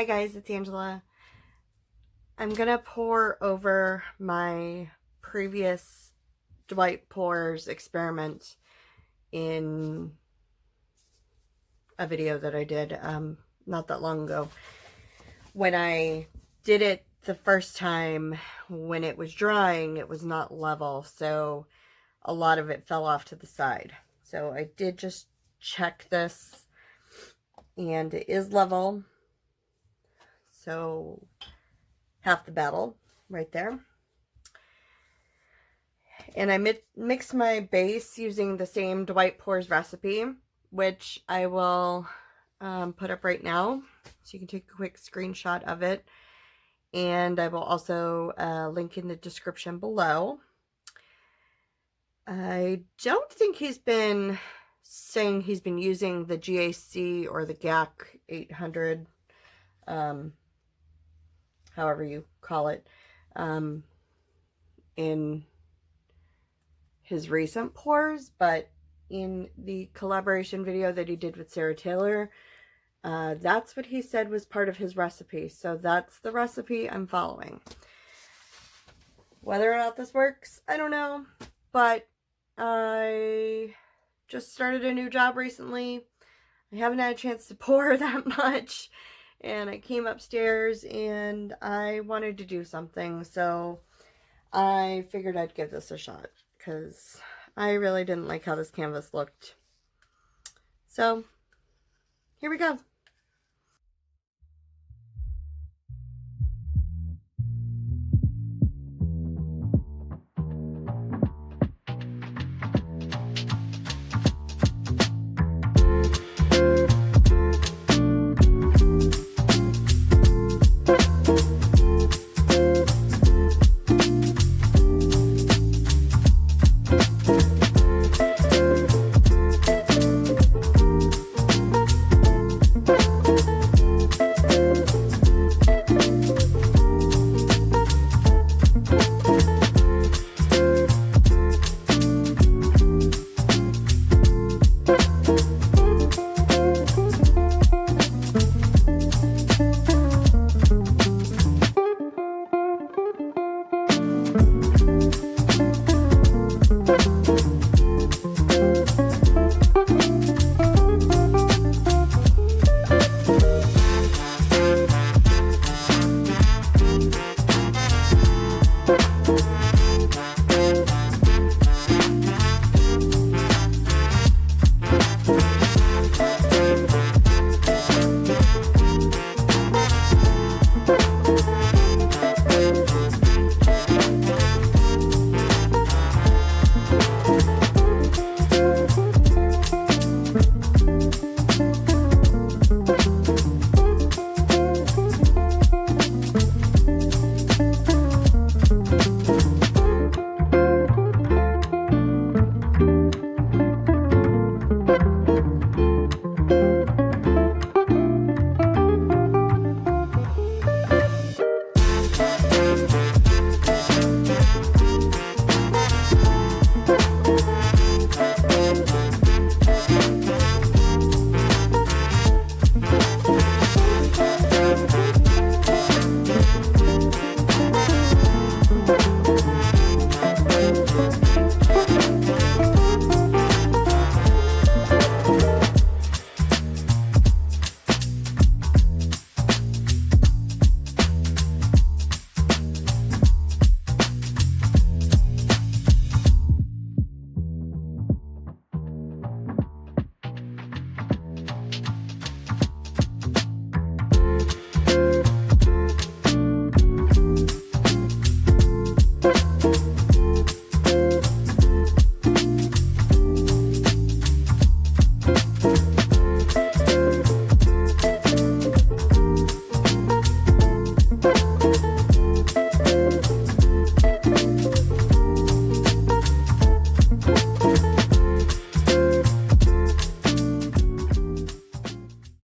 guys, it's Angela. I'm gonna pour over my previous Dwight Pours experiment in a video that I did not that long ago. When I did it the first time, when it was drying, it was not level, so a lot of it fell off to the side. So I did just check this, and it is level. So half the battle right there. And I mix my base using the same Dwight Pours Recipe, which I will put up right now, so you can take a quick screenshot of it. And I will also link in the description below. I don't think he's been saying he's been using the GAC or the GAC 800, however you call it, in his recent pours, but in the collaboration video that he did with Sarah Taylor, that's what he said was part of his recipe. So that's the recipe I'm following. Whether or not this works, I don't know, but I just started a new job recently. I haven't had a chance to pour that much, and I came upstairs and I wanted to do something, so I figured I'd give this a shot because I really didn't like how this canvas looked. So here we go.